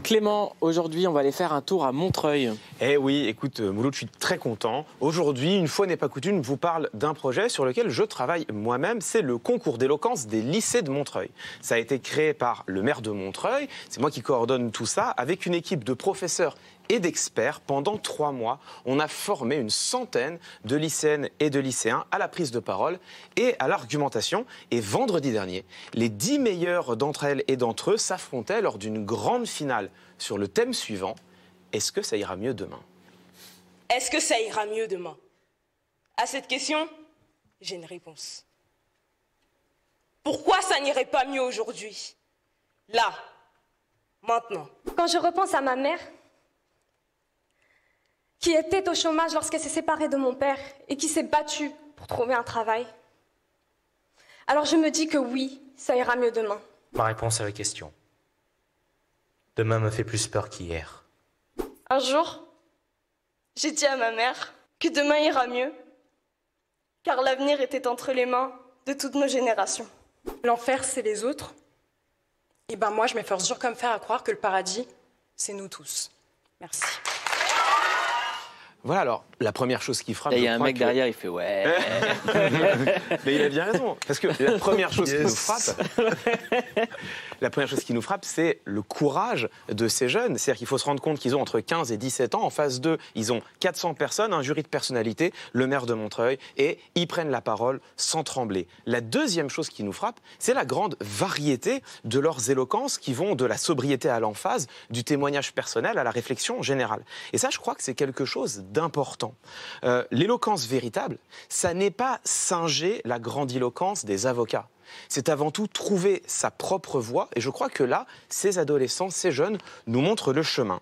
Clément, aujourd'hui, on va aller faire un tour à Montreuil. Eh oui, écoute, Mouloud, je suis très content. Aujourd'hui, une fois n'est pas coutume, je vous parle d'un projet sur lequel je travaille moi-même. C'est le concours d'éloquence des lycées de Montreuil. Ça a été créé par le maire de Montreuil. C'est moi qui coordonne tout ça avec une équipe de professeurs et d'experts. Pendant 3 mois, on a formé une centaine de lycéennes et de lycéens à la prise de parole et à l'argumentation. Et vendredi dernier, les 10 meilleurs d'entre elles et d'entre eux s'affrontaient lors d'une grande finale sur le thème suivant: est-ce que ça ira mieux demain? Est-ce que ça ira mieux demain? À cette question, j'ai une réponse. Pourquoi ça n'irait pas mieux aujourd'hui? Là, maintenant. Quand je repense à ma mère, qui était au chômage lorsqu'elle s'est séparée de mon père et qui s'est battue pour trouver un travail, alors je me dis que oui, ça ira mieux demain. Ma réponse à la question: demain me fait plus peur qu'hier. Un jour, j'ai dit à ma mère que demain ira mieux, car l'avenir était entre les mains de toutes nos générations. L'enfer, c'est les autres. Et ben moi, je m'efforce dur comme fer à croire que le paradis, c'est nous tous. Merci. Voilà, alors, la première chose qui frappe... Et il y a un mec derrière, il fait ouais. Mais il a bien raison, parce que la première chose qui nous frappe... La première chose qui nous frappe, c'est le courage de ces jeunes. C'est-à-dire qu'il faut se rendre compte qu'ils ont entre 15 et 17 ans. En face d'eux, ils ont 400 personnes, un jury de personnalité, le maire de Montreuil, et ils prennent la parole sans trembler. La deuxième chose qui nous frappe, c'est la grande variété de leurs éloquences qui vont de la sobriété à l'emphase, du témoignage personnel à la réflexion générale. Et ça, je crois que c'est quelque chose d'important. L'éloquence véritable, ça n'est pas singer la grandiloquence des avocats. C'est avant tout trouver sa propre voie. Et je crois que là, ces adolescents, ces jeunes, nous montrent le chemin.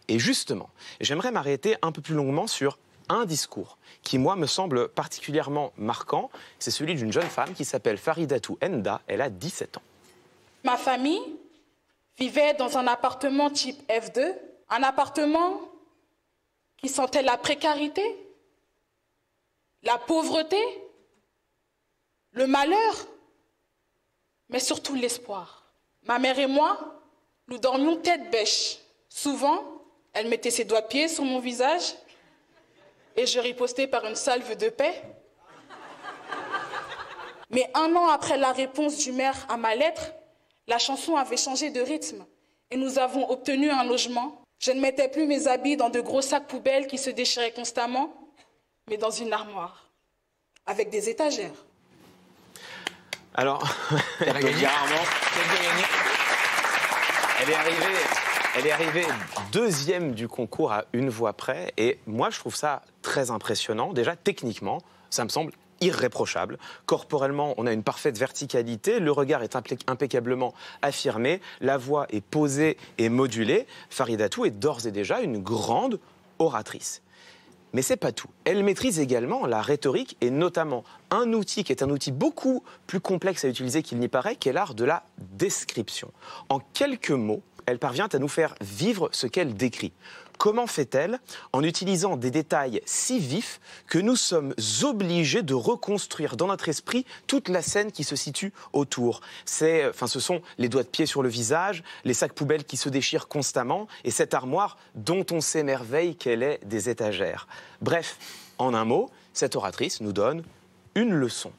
Et justement, j'aimerais m'arrêter un peu plus longuement sur un discours qui, moi, me semble particulièrement marquant. C'est celui d'une jeune femme qui s'appelle Faridatou Enda. Elle a 17 ans. Ma famille vivait dans un appartement type F2, un appartement qui sentait la précarité, la pauvreté, le malheur, mais surtout l'espoir. Ma mère et moi, nous dormions tête bêche. Souvent, elle mettait ses doigts de pied sur mon visage et je ripostais par une salve de paix. Mais 1 an après la réponse du maire à ma lettre, la chanson avait changé de rythme et nous avons obtenu un logement. Je ne mettais plus mes habits dans de gros sacs poubelles qui se déchiraient constamment, mais dans une armoire, avec des étagères. Alors, elle est arrivée deuxième du concours à une voix près. Et moi, je trouve ça très impressionnant. Déjà, techniquement, ça me semble irréprochable. Corporellement, on a une parfaite verticalité. Le regard est impeccablement affirmé. La voix est posée et modulée. Faridatou est d'ores et déjà une grande oratrice. Mais c'est pas tout. Elle maîtrise également la rhétorique et notamment un outil qui est un outil beaucoup plus complexe à utiliser qu'il n'y paraît, qui est l'art de la description. En quelques mots, elle parvient à nous faire vivre ce qu'elle décrit. Comment fait-elle? En utilisant des détails si vifs que nous sommes obligés de reconstruire dans notre esprit toute la scène qui se situe autour. Ce sont les doigts de pied sur le visage, les sacs poubelles qui se déchirent constamment et cette armoire dont on s'émerveille qu'elle est des étagères. Bref, en un mot, cette oratrice nous donne une leçon.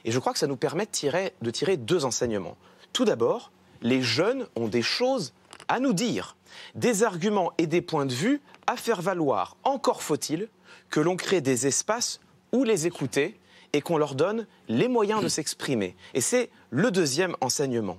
Et je crois que ça nous permet de tirer 2 enseignements. Tout d'abord, les jeunes ont des choses à nous dire, des arguments et des points de vue à faire valoir. Encore faut-il que l'on crée des espaces où les écouter et qu'on leur donne les moyens de s'exprimer. Et c'est le deuxième enseignement.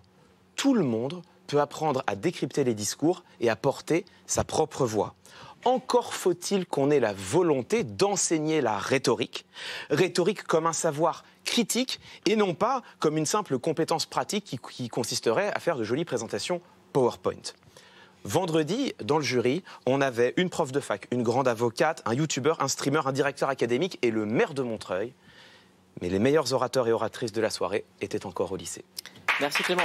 Tout le monde peut apprendre à décrypter les discours et à porter sa propre voix. Encore faut-il qu'on ait la volonté d'enseigner la rhétorique. Rhétorique comme un savoir critique et non pas comme une simple compétence pratique qui consisterait à faire de jolies présentations PowerPoint. Vendredi, dans le jury, on avait une prof de fac, une grande avocate, un youtubeur, un streamer, un directeur académique et le maire de Montreuil. Mais les meilleurs orateurs et oratrices de la soirée étaient encore au lycée. Merci Clément.